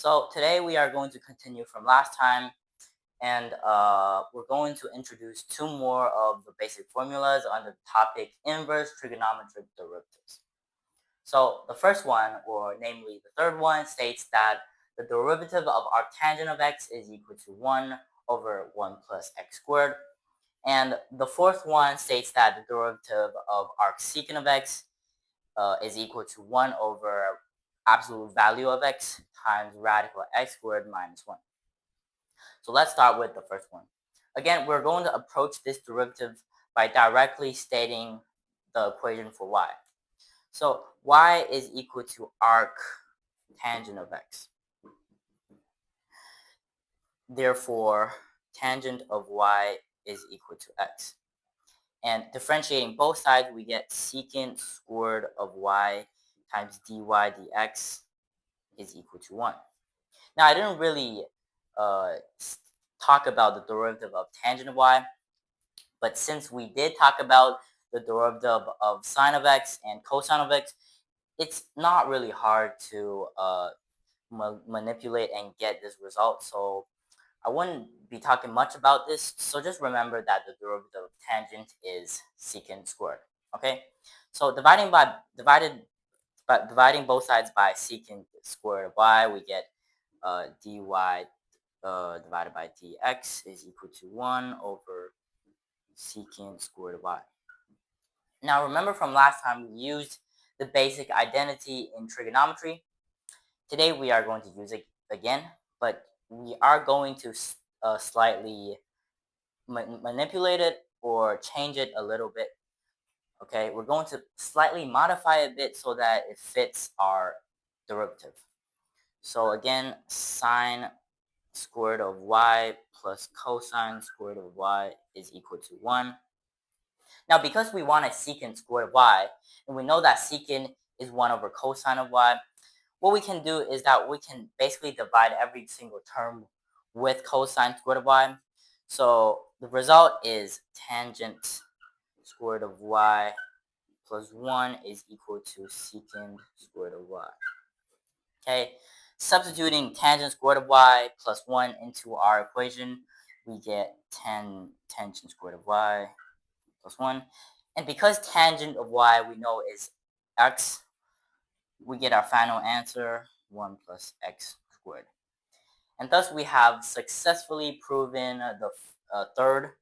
So today we are going to continue from last time, and we're going to introduce two more of the basic formulas on the topic inverse trigonometric derivatives. So the first one, or namely the third one, states that the derivative of arctangent of x is equal to 1 over 1 plus x squared. And the fourth one states that the derivative of arcsecant of x is equal to 1 over absolute value of x times radical x squared minus 1. So let's start with the first one. Again, we're going to approach this derivative by directly stating the equation for y. So y is equal to arctangent of x. Therefore, tangent of y is equal to x. And differentiating both sides, we get secant squared of y times dy dx is equal to 1. Now, I didn't really talk about the derivative of tangent of y, but since we did talk about the derivative of sine of x and cosine of x, it's not really hard to manipulate and get this result. So I wouldn't be talking much about this. So just remember that the derivative of tangent is secant squared. Okay, so dividing both sides by secant squared of y, we get dy divided by dx is equal to 1 over secant squared of y. Now remember from last time we used the basic identity in trigonometry. Today we are going to use it again, but we are going to slightly manipulate it or change it a little bit. Okay, we're going to slightly modify it a bit so that it fits our derivative. So again, sine squared of y plus cosine squared of y is equal to 1. Now, because we want a secant squared of y, and we know that secant is 1 over cosine of y, what we can do is that we can basically divide every single term with cosine squared of y. So the result is tangent squared of y plus 1 is equal to secant squared of y. Okay, substituting tangent squared of y plus 1 into our equation, we get tangent squared of y plus 1. And because tangent of y we know is x, we get our final answer, 1 plus x squared. And thus we have successfully proven the third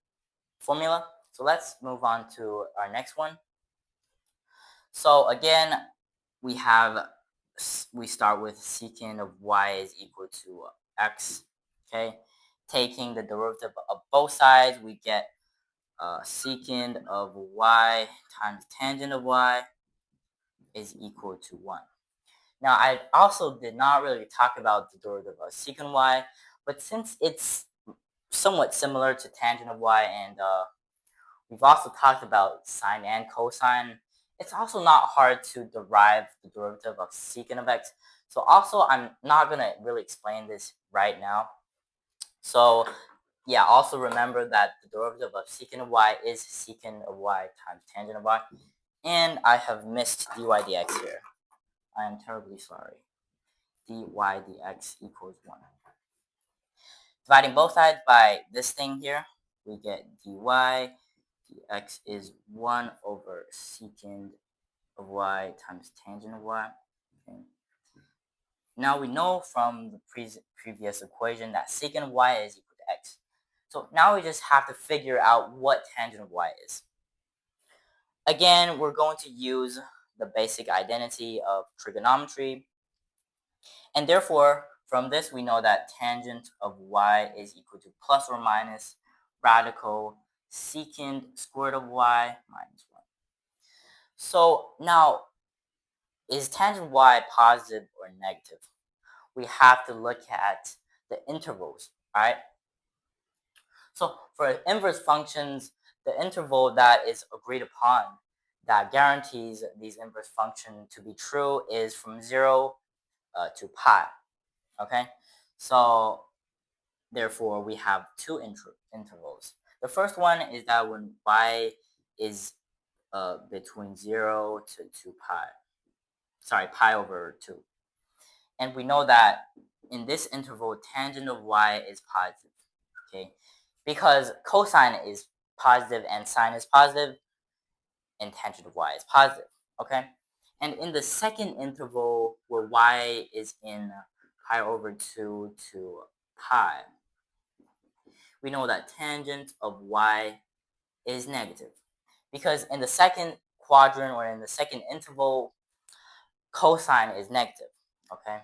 formula. So let's move on to our next one. So again, we start with secant of y is equal to x. Okay, taking the derivative of both sides, we get secant of y times tangent of y is equal to 1. Now, I also did not really talk about the derivative of secant y, but since it's somewhat similar to tangent of y, and we've also talked about sine and cosine, it's also not hard to derive the derivative of secant of x. So also, I'm not going to really explain this right now. So yeah, also remember that the derivative of secant of y is secant of y times tangent of y. And I have missed dy dx here. I am terribly sorry. Dy dx equals 1. Dividing both sides by this thing here, we get dy dx is 1 over secant of y times tangent of y. Okay. Now we know from the previous equation that secant of y is equal to x. So now we just have to figure out what tangent of y is. Again, we're going to use the basic identity of trigonometry. And therefore, from this, we know that tangent of y is equal to plus or minus radical secant squared of y minus 1. So now, is tangent y positive or negative? We have to look at the intervals, right? So for inverse functions, the interval that is agreed upon that guarantees these inverse functions to be true is from 0 to pi. Okay, so therefore we have two intervals. The first one is that when y is between 0 to 2 pi, sorry, pi over 2. And we know that in this interval, tangent of y is positive, okay? Because cosine is positive and sine is positive, and tangent of y is positive, okay? And in the second interval, where y is in pi over 2 to pi, we know that tangent of y is negative. Because in the second quadrant or in the second interval, cosine is negative, okay?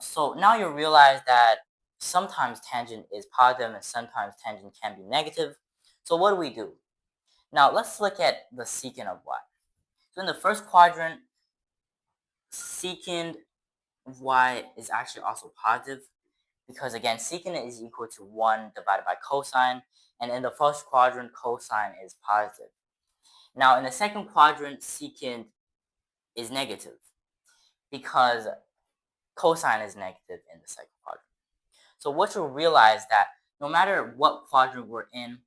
So now you realize that sometimes tangent is positive and sometimes tangent can be negative. So what do? Now let's look at the secant of y. So in the first quadrant, secant of y is actually also positive because again, secant is equal to 1 divided by cosine, and in the first quadrant, cosine is positive. Now in the second quadrant, secant is negative because cosine is negative in the second quadrant. So what you'll realize that no matter what quadrant we're in,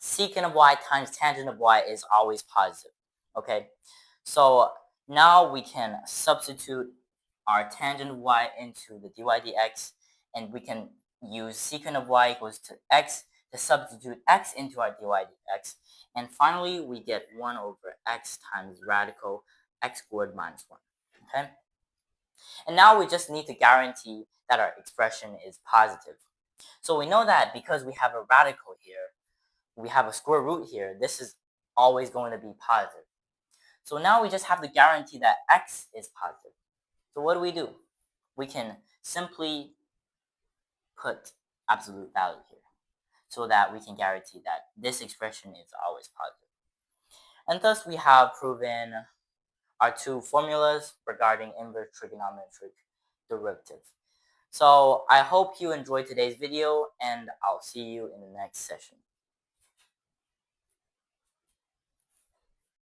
secant of y times tangent of y is always positive, okay? So now we can substitute our tangent of y into the dy dx, and we can use secant of y equals to x to substitute x into our dy dx. And finally, we get 1 over x times radical x squared minus 1, okay? And now we just need to guarantee that our expression is positive. So we know that because we have a radical here, we have a square root here, this is always going to be positive. So now we just have to guarantee that x is positive. So what do? We can simply put absolute value here so that we can guarantee that this expression is always positive. And thus we have proven our two formulas regarding inverse trigonometric derivative. So I hope you enjoyed today's video, and I'll see you in the next session.